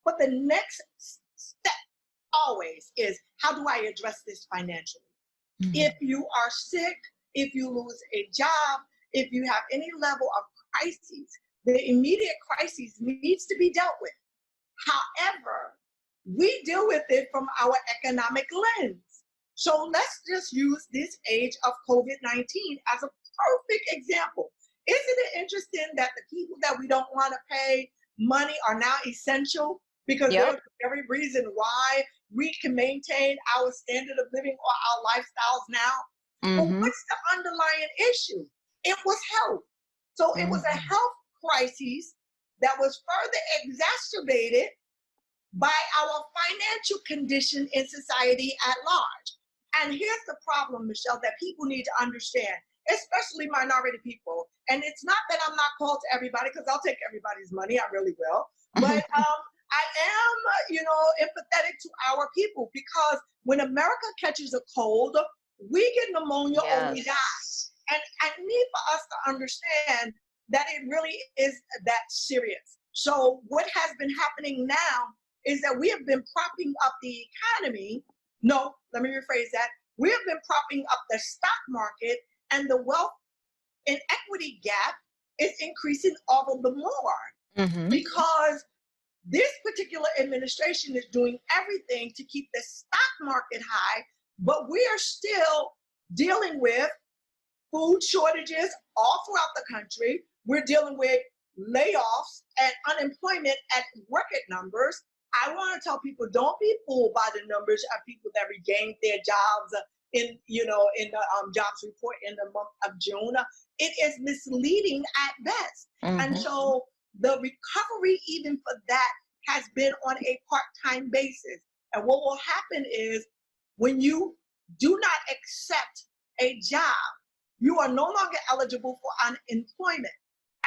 But the next step always is, how do I address this financially? If you are sick, if you lose a job, if you have any level of crises, the immediate crisis needs to be dealt with. However, we deal with it from our economic lens. So let's just use this age of COVID-19 as a perfect example. Isn't it interesting that the people that we don't want to pay money are now essential, because they're Yep. the very reason why we can maintain our standard of living or our lifestyles now? But Mm-hmm. what's the underlying issue? It was health. So it was a Mm-hmm. health crisis that was further exacerbated by our financial condition in society at large. And here's the problem, Michelle, that people need to understand, especially minority people. And it's not that I'm not called to everybody, because I'll take everybody's money, I really will. But I am, empathetic to our people, because when America catches a cold, we get pneumonia or we die. Yes. And I need for us to understand that it really is that serious. So what has been happening now is that we have been propping up the economy. No, let me rephrase that. We have been propping up the stock market, and the wealth inequity gap is increasing all the more, Mm-hmm. because this particular administration is doing everything to keep the stock market high, but we are still dealing with food shortages all throughout the country. We're dealing with layoffs and unemployment at record numbers. I want to tell people, don't be fooled by the numbers of people that regained their jobs in the jobs report in the month of June. It is misleading at best. And Mm-hmm. so the recovery, even for that, has been on a part-time basis. And what will happen is when you do not accept a job, you are no longer eligible for unemployment.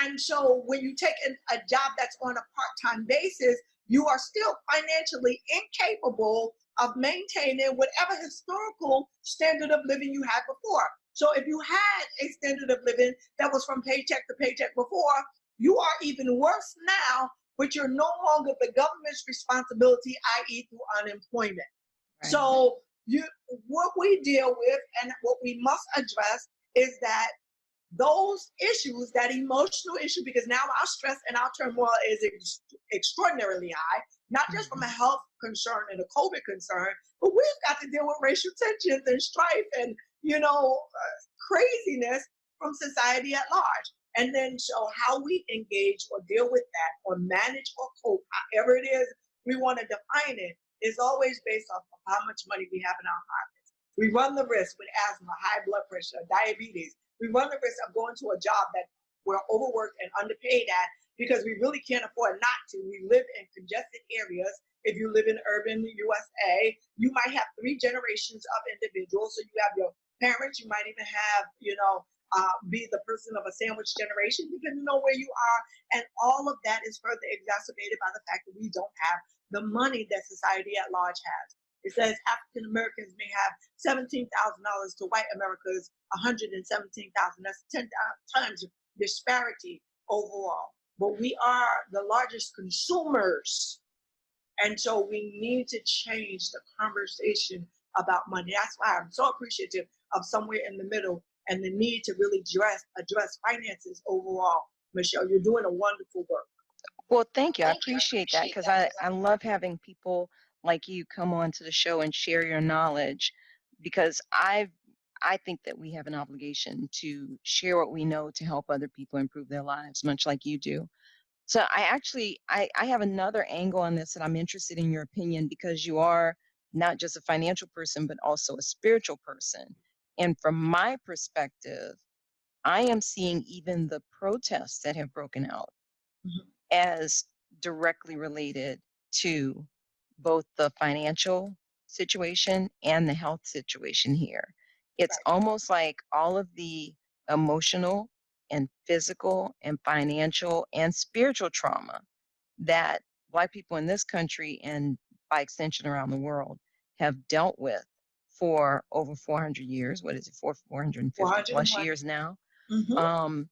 And so when you take a job that's on a part-time basis, you are still financially incapable of maintaining whatever historical standard of living you had before. So if you had a standard of living that was from paycheck to paycheck before, you are even worse now, but you're no longer the government's responsibility, i.e. through unemployment. Right. So what we deal with and what we must address is that those issues, that emotional issue, because now our stress and our turmoil is extraordinarily high, not just from a health concern and a COVID concern, but we've got to deal with racial tensions and strife and, craziness from society at large. And then so how we engage or deal with that or manage or cope, however it is we want to define it, is always based off of how much money we have in our pockets. We run the risk with asthma, high blood pressure, diabetes. We run the risk of going to a job that we're overworked and underpaid at because we really can't afford not to. We live in congested areas. If you live in urban USA, you might have 3 generations of individuals. So you have your parents, you might even have, be the person of a sandwich generation, depending on where you are. And all of that is further exacerbated by the fact that we don't have the money that society at large has. It says African Americans may have $17,000 to white America's $117,000. That's 10 times disparity overall. But we are the largest consumers. And so we need to change the conversation about money. That's why I'm so appreciative of Somewhere in the Middle and the need to really address finances overall. Michelle, you're doing a wonderful work. Well, thank you. I appreciate that because I love having people like you come on to the show and share your knowledge because I think that we have an obligation to share what we know to help other people improve their lives, much like you do. So I have another angle on this that I'm interested in your opinion because you are not just a financial person, but also a spiritual person. And from my perspective, I am seeing even the protests that have broken out Mhm. as directly related to both the financial situation and the health situation here. It's Right. almost like all of the emotional and physical and financial and spiritual trauma that Black people in this country and by extension around the world have dealt with for over 400 years. What is it, 450 plus 401. years now? Mm-hmm. Um,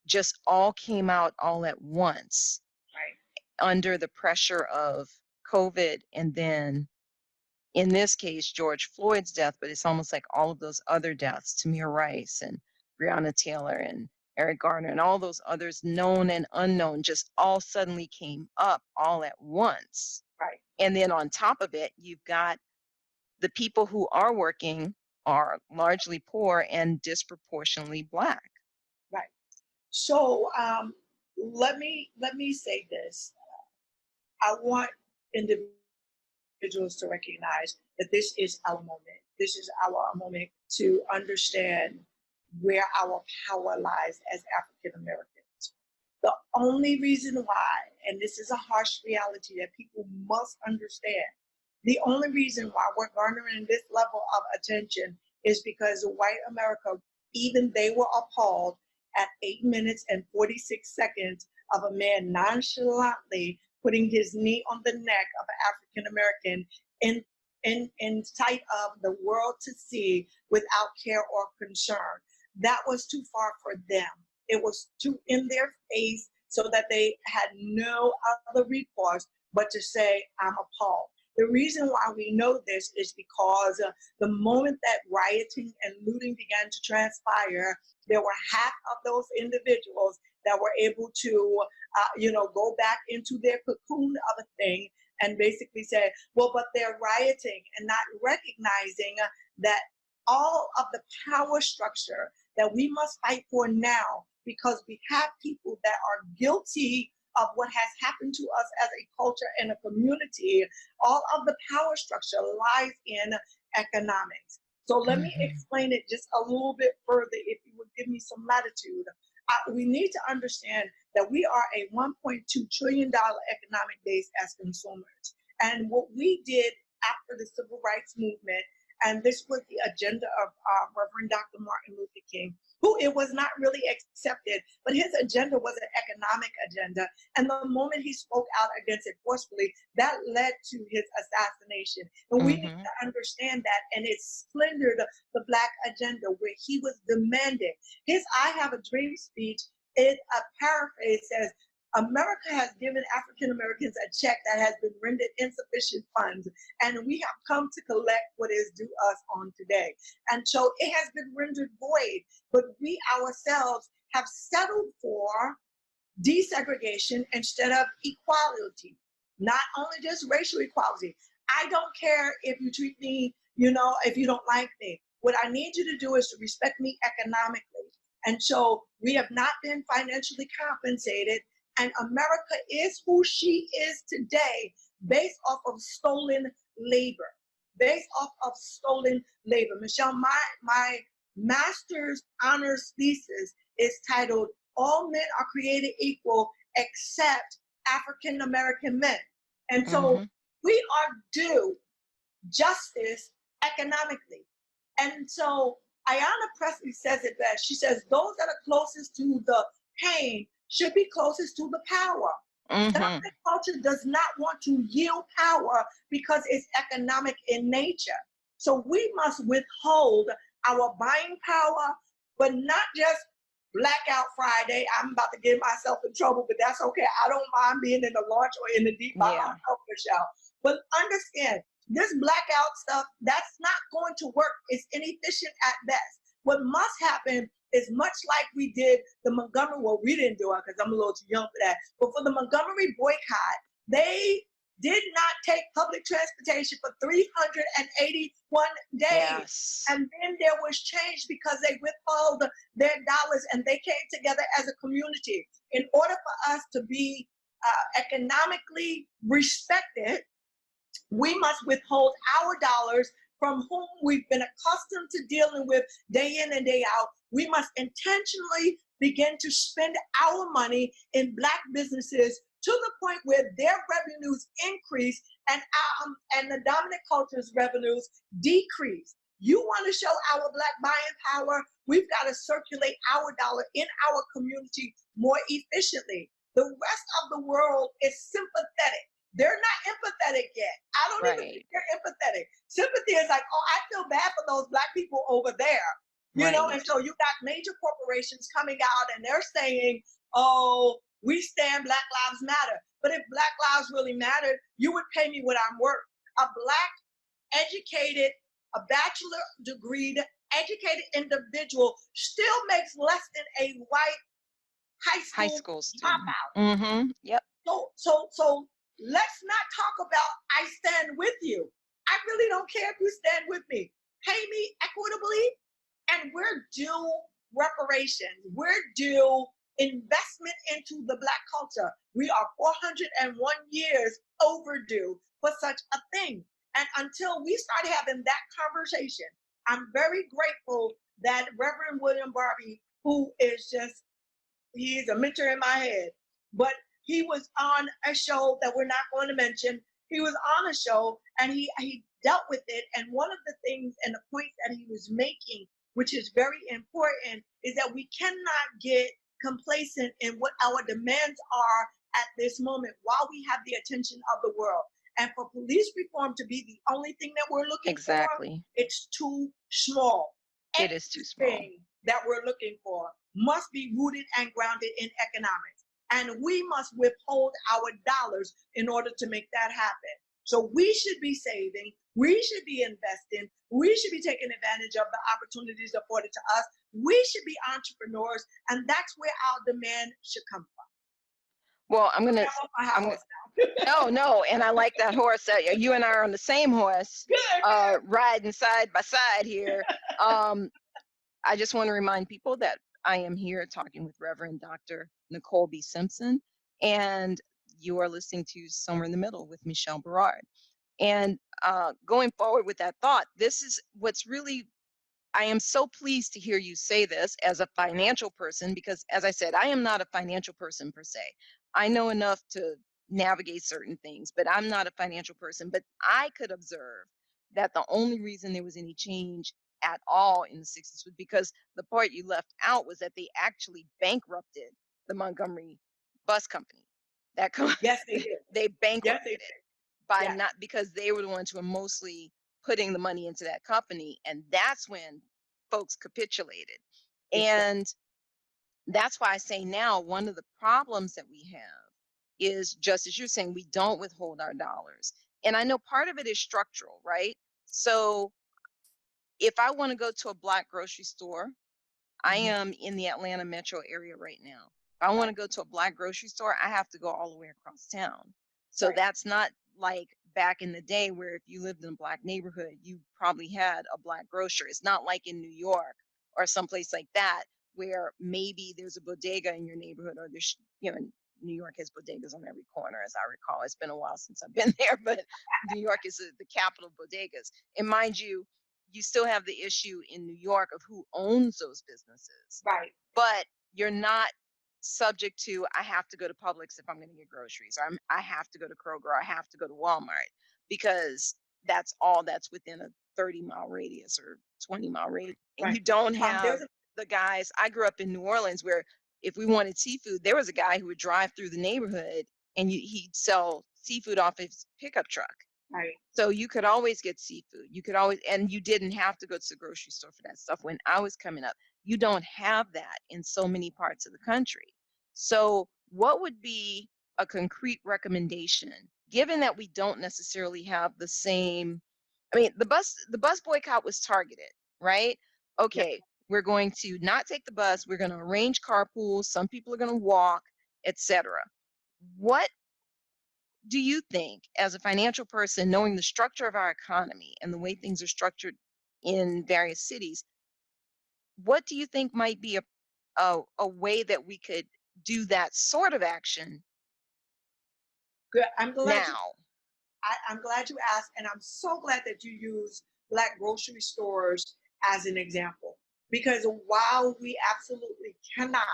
just all came out all at once Right. under the pressure of COVID and then in this case George Floyd's death, but it's almost like all of those other deaths, Tamir Rice and Breonna Taylor and Eric Garner and all those others known and unknown just all suddenly came up all at once. Right. And then on top of it, you've got the people who are working are largely poor and disproportionately Black. Right. So let me say this. I want individuals to recognize that this is our moment. This is our moment to understand where our power lies as African Americans. The only reason why, and this is a harsh reality that people must understand, the only reason why we're garnering this level of attention is because white America, even they were appalled at 8 minutes and 46 seconds of a man nonchalantly putting his knee on the neck of an African American in sight of the world to see without care or concern. That was too far for them. It was too in their face so that they had no other recourse but to say, I'm appalled. The reason why we know this is because the moment that rioting and looting began to transpire, there were half of those individuals that were able to, go back into their cocoon of a thing and basically say, well, but they're rioting and not recognizing that all of the power structure that we must fight for now, because we have people that are guilty of what has happened to us as a culture and a community, all of the power structure lies in economics. So let me Mhm. explain it just a little bit further, if you would give me some latitude. We need to understand that we are a $1.2 trillion economic base as consumers. And what we did after the civil rights movement, and this was the agenda of Reverend Dr. Martin Luther King, who it was not really accepted, but his agenda was an economic agenda. And the moment he spoke out against it forcefully, that led to his assassination. And we need Mm-hmm. to understand that. And it splintered the Black agenda, where he was demanding his I Have a Dream speech. It a paraphrase says, America has given African Americans a check that has been rendered insufficient funds, and we have come to collect what is due us on today. And so it has been rendered void, but we ourselves have settled for desegregation instead of equality, not only just racial equality. I don't care if you treat me, if you don't like me. What I need you to do is to respect me economically. And so we have not been financially compensated. And America is who she is today based off of stolen labor. Based off of stolen labor. Michelle, my master's honors thesis is titled All Men Are Created Equal Except African American Men. And Mm-hmm. so we are due justice economically. And so Ayanna Pressley says it best. She says, those that are closest to the pain should be closest to the power. Mm-hmm. Dominant culture does not want to yield power because it's economic in nature. So we must withhold our buying power, but not just Blackout Friday. I'm about to get myself in trouble, but that's okay. I don't mind being in the launch or in the deep by Yeah. myself, Michelle. But understand, this blackout stuff, that's not going to work. It's inefficient at best. What must happen is much like we did the Montgomery, well, we didn't do it because I'm a little too young for that, but for the Montgomery boycott, they did not take public transportation for 381 days. Yes. And then there was change because they withheld their dollars and they came together as a community. In order for us to be economically respected, we must withhold our dollars from whom we've been accustomed to dealing with day in and day out. We must intentionally begin to spend our money in Black businesses to the point where their revenues increase and the dominant culture's revenues decrease. You want to show our Black buying power? We've got to circulate our dollar in our community more efficiently. The rest of the world is sympathetic. They're not empathetic yet. I don't even think Right. they're empathetic. Sympathy is like, oh, I feel bad for those Black people over there. Right. And so you got major corporations coming out and they're saying, oh, we stand Black Lives Matter. But if Black lives really mattered, you would pay me what I'm worth. A Black, educated, a bachelor degree, educated individual still makes less than a white high High school school student. dropout. Mm-hmm. Yep. So let's not talk about I stand with you. I really don't care if you stand with me. Pay me equitably, and we're due reparations. We're due investment into the Black culture. We are 401 years overdue for such a thing. And until we start having that conversation, I'm very grateful that Reverend William Barbie, who is just, he's a mentor in my head, but he was on a show that we're not going to mention. He was on a show and he dealt with it. And one of the things and the points that he was making, which is very important, is that we cannot get complacent in what our demands are at this moment while we have the attention of the world. And for police reform to be the only thing that we're looking for, Exactly. it's too small. It is too small. Anything that we're looking for must be rooted and grounded in economics. And we must withhold our dollars in order to make that happen. So we should be saving, we should be investing, we should be taking advantage of the opportunities afforded to us. We should be entrepreneurs, and that's where our demand should come from. Well, I'm gonna. I'm off my high I'm horse no, and I like that horse. You and I are on the same horse, now. Good. riding side by side here. I just want to remind people that I am here talking with Reverend Dr. Nicole B. Simpson, And you are listening to Somewhere in the Middle with Michele Barard. And going forward with that thought, this is what's really, I am so pleased to hear you say this as a financial person, because as I said, I am not a financial person per se. I know enough to navigate certain things, but I'm not a financial person. But I could observe that the only reason there was any change at all in the 60s was because the part you left out was that they actually bankrupted the Montgomery bus company. That Yes, they did. they Yes, they bankrupted did. it by Yes, not, because they were the ones who were mostly putting the money into that company, and that's when folks capitulated. exactly. And that's why I say now one of the problems that we have is, just as you're saying, we don't withhold our dollars. And I know part of it is structural, right? So if I want to go to a black grocery store, I Mhm. am in the Atlanta metro area right now. If I want to Right, go to a black grocery store, I have to go all the way across town. So right, that's not like back in the day where if you lived in a black neighborhood, you probably had a black grocer. It's not like in New York or someplace like that where maybe there's a bodega in your neighborhood, or there's, New York has bodegas on every corner, as I recall. It's been a while since I've been there, but New York is the capital of bodegas. And mind you, you still have the issue in New York of who owns those businesses, right, but you're not subject to, I have to go to Publix if I'm going to get groceries, or I have to go to Kroger, or I have to go to Walmart, because that's all that's within a 30-mile radius or 20-mile radius. And right. you don't have There's a the guys. I grew up in New Orleans where if we wanted seafood, there was a guy who would drive through the neighborhood and he'd sell seafood off his pickup truck. right, So you could always get seafood. You could always, and you didn't have to go to the grocery store for that stuff. When I was coming up, you don't have that in so many parts of the country. So, what would be a concrete recommendation, given that we don't necessarily have the same? I mean, the bus boycott was targeted, right? yeah. Okay, we're going to not take the bus. We're going to arrange carpools. Some people are going to walk, etc. What do you think, as a financial person, knowing the structure of our economy and the way things are structured in various cities, what do you think might be a way that we could do that sort of action Good. I'm glad you. now? I'm glad you asked, and I'm so glad that you use black grocery stores as an example. Because while we absolutely cannot,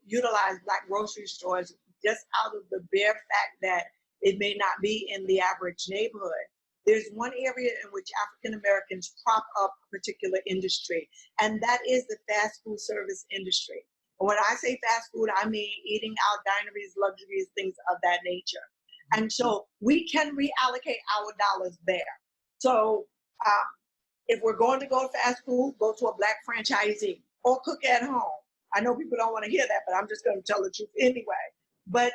utilize black grocery stores just out of the bare fact that it may not be in the average neighborhood. There's one area in which African Americans prop up a particular industry, and that is the fast food service industry. And when I say fast food, I mean eating out, dineries, luxuries, things of that nature. And so we can reallocate our dollars there. So um, if we're going to go to fast food, go to a black franchisee or cook at home. I know people don't want to hear that, but I'm just going to tell the truth anyway. But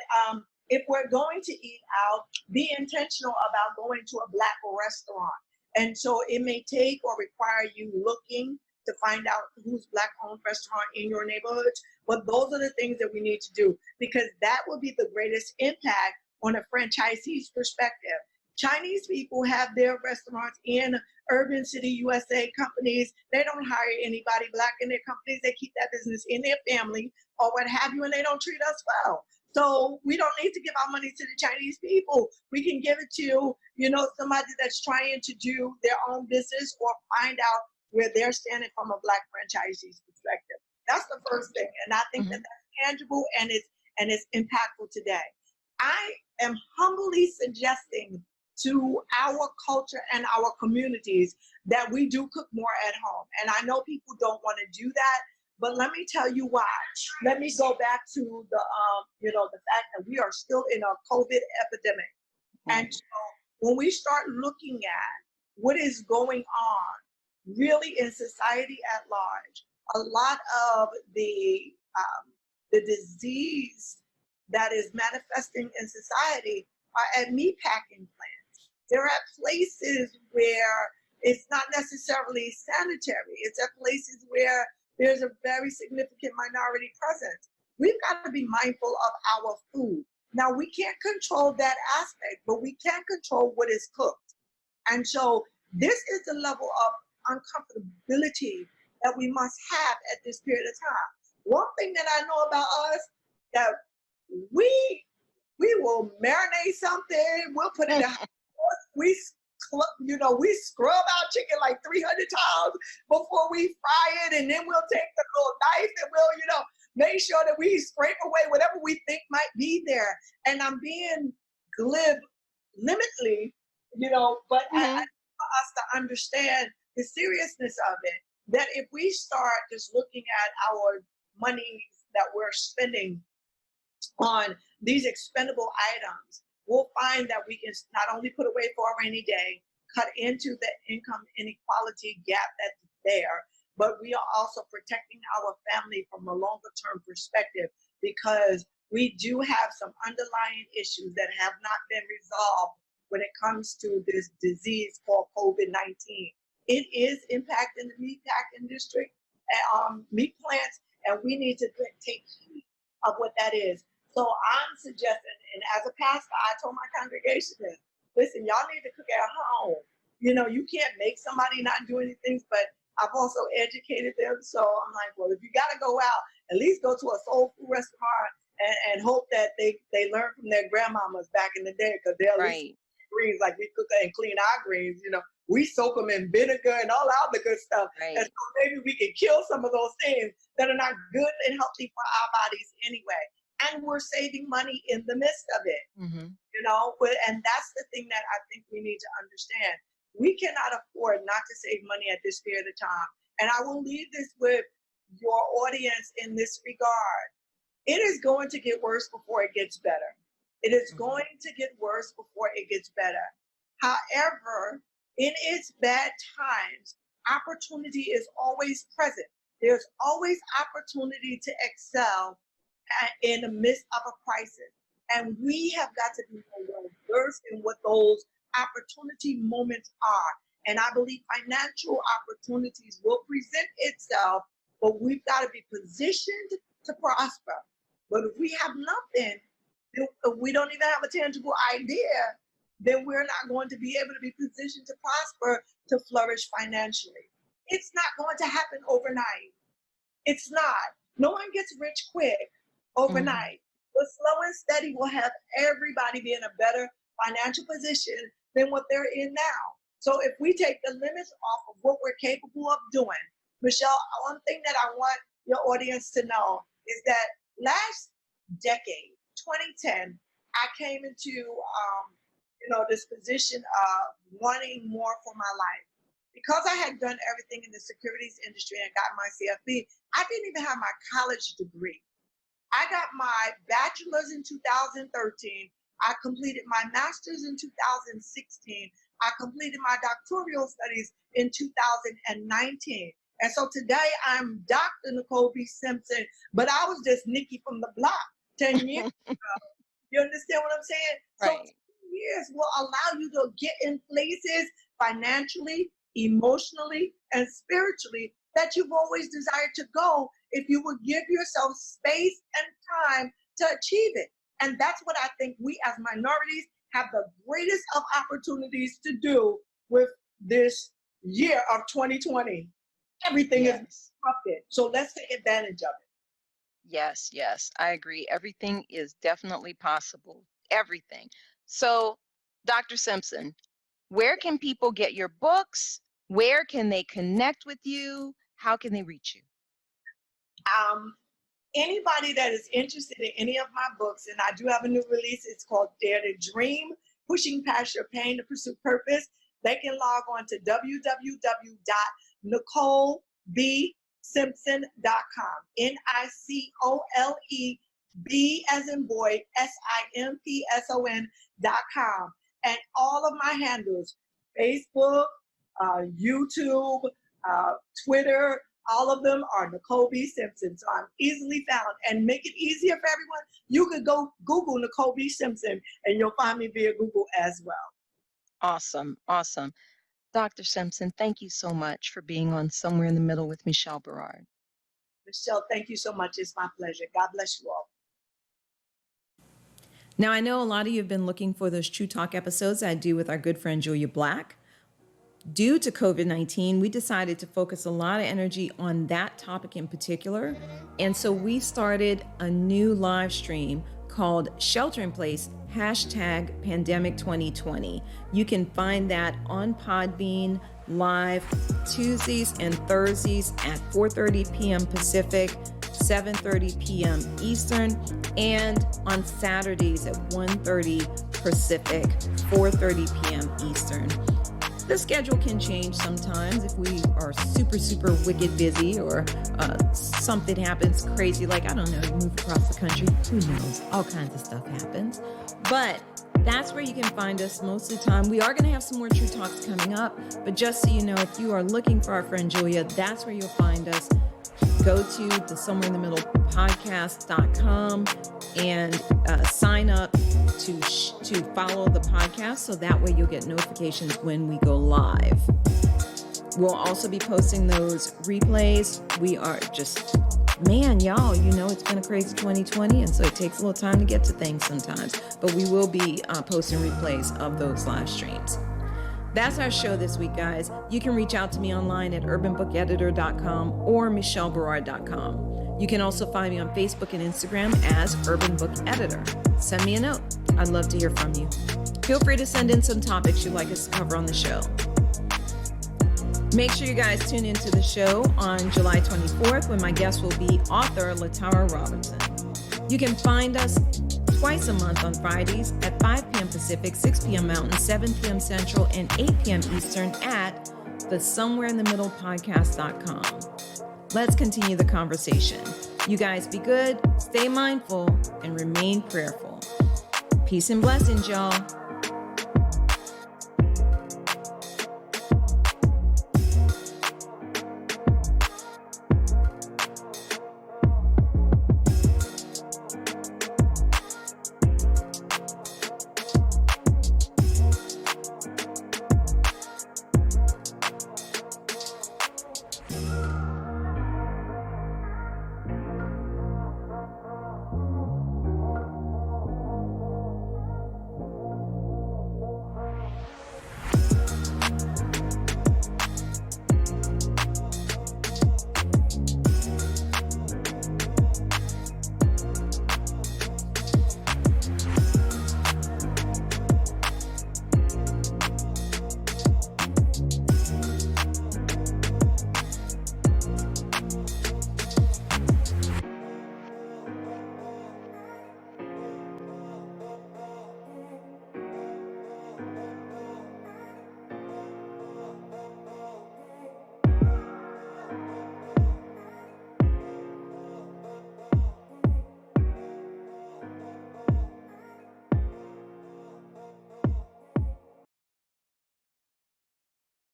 if we're going to eat out, be intentional about going to a black restaurant. And so it may take or require you looking to find out who's black owned restaurant in your neighborhoods. But those are the things that we need to do, because that will be the greatest impact on a franchisee's perspective. Chinese people have their restaurants in Urban City USA companies. They don't hire anybody black in their companies. They keep that business in their family or what have you, and they don't treat us well. So we don't need to give our money to the Chinese people. We can give it to, somebody that's trying to do their own business or find out where they're standing from a black franchisee's perspective. That's the first thing. And I think that Hmm. that's tangible and it's impactful today. I am humbly suggesting to our culture and our communities that we do cook more at home. And I know people don't want to do that, but let me tell you why. Let me go back to the fact that we are still in a COVID epidemic. And Right. so when we start looking at what is going on really in society at large, a lot of the disease that is manifesting in society are at meatpacking plants. They're at places where it's not necessarily sanitary. It's at places where there's a very significant minority presence. We've got to be mindful of our food. Now, we can't control that aspect, but we can control what is cooked. And so this is the level of uncomfortability that we must have at this period of time. One thing that I know about us, that we will marinate something. We'll put it in. We we scrub our chicken like 300 times before we fry it, and then we'll take the little knife and we'll make sure that we scrape away whatever we think might be there. And I'm being glib, limitly, but I Hmm. for us to understand the seriousness of it. That if we start just looking at our money that we're spending on these expendable items, we'll find that we can not only put away for a rainy day, cut into the income inequality gap that's there, but we are also protecting our family from a longer term perspective because we do have some underlying issues that have not been resolved when it comes to this disease called COVID-19. It is impacting the meatpack industry, meat plants, and we need to take heed of what that is. So I'm suggesting, and as a pastor, I told my congregation this: listen, y'all need to cook at home. You can't make somebody not do anything, but I've also educated them. So I'm like, well, if you got to go out, at least go to a soul food restaurant and hope that they learn from their grandmamas back in the day, because they'll at least Right. greens like we cook and clean our greens. We soak them in vinegar and all out the good stuff. And Right. so maybe we can kill some of those things that are not good and healthy for our bodies anyway. And we're saving money in the midst of it, Hmm. and that's the thing that I think we need to understand. We cannot afford not to save money at this period of time. And I will leave this with your audience in this regard. It is going to get worse before it gets better. It is Hmm. going to get worse before it gets better. However, in its bad times, opportunity is always present. There's always opportunity to excel in the midst of a crisis. And we have got to be well versed in what those opportunity moments are. And I believe financial opportunities will present itself, but we've got to be positioned to prosper. But if we have nothing, if we don't even have a tangible idea, then we're not going to be able to be positioned to prosper, to flourish financially. It's not going to happen overnight. It's not. No one gets rich quick Hmm. overnight. But slow and steady will have everybody be in a better financial position than what they're in now. So if we take the limits off of what we're capable of doing, Michelle, one thing that I want your audience to know is that last decade, 2010, I came into this position of wanting more for my life. Because I had done everything in the securities industry and got my CFP, I didn't even have my college degree. I got my bachelor's in 2013. I completed my master's in 2016. I completed my doctoral studies in 2019. And so today I'm Dr. Nicole B. Simpson, but I was just Nikki from the block 10 years. You understand what I'm saying? So Right. 2 years will allow you to get in places financially, emotionally, and spiritually that you've always desired to go if you would give yourself space and time to achieve it. And that's what I think we as minorities have the greatest of opportunities to do with this year of 2020. Everything is Yes. disrupted. So let's take advantage of it. Yes, yes, I agree. Everything is definitely possible. Everything. So, Dr. Simpson, where can people get your books? Where can they connect with you? How can they reach you? Um, Anybody that is interested in any of my books, and I do have a new release, it's called Dare to Dream, Pushing Past Your Pain to Pursue Purpose. They can log on to www.nicolebsimpson.com. NICOLE B as in boy, SIMPSON.com. And all of my handles, Facebook, YouTube, uh, Twitter, all of them are Nicole B. Simpson. So I'm easily found. And make it easier for everyone, you could go Google Nicole B. Simpson and you'll find me via Google as well. Awesome, awesome. Dr. Simpson, thank you so much for being on Somewhere in the Middle with Michele Barard. Michelle, thank you so much. It's my pleasure. God bless you all. Now, I know a lot of you have been looking for those True Talk episodes I do with our good friend Julia Black. Due to COVID-19, we decided to focus a lot of energy on that topic in particular. And so we started a new live stream called Shelter in Place, #Pandemic 2020. You can find that on Podbean live Tuesdays and Thursdays at 4:30 p.m. Pacific, 7:30 p.m. Eastern, and on Saturdays at 1:30 Pacific, 4:30 p.m. Eastern. The schedule can change sometimes if we are super, super wicked busy or something happens crazy, like, I don't know, you move across the country. Who knows? All kinds of stuff happens. But that's where you can find us most of the time. We are going to have some more True Talks coming up. But just so you know, if you are looking for our friend Julia, that's where you'll find us. Go to the Somewhere in the Middle podcast.com and sign up to follow the podcast, so that way you'll get notifications when we go live. We'll also be posting those replays. We are just, man, y'all, you know, it's been a crazy 2020, and so it takes a little time to get to things sometimes, but we will be posting replays of those live streams. That's our show this week, guys. You can reach out to me online at urbanbookeditor.com or michellebarard.com. You can also find me on Facebook and Instagram as Urban Book Editor. Send me a note. I'd love to hear from you. Feel free to send in some topics you'd like us to cover on the show. Make sure you guys tune into the show on July 24th when my guest will be author Latara Robinson. You can find us twice a month on Fridays at 5 p.m. Pacific, 6 p.m. Mountain, 7 p.m. Central, and 8 p.m. Eastern at the Somewhere in the Middle podcast.com. Let's continue the conversation. You guys be good, stay mindful, and remain prayerful. Peace and blessings, y'all.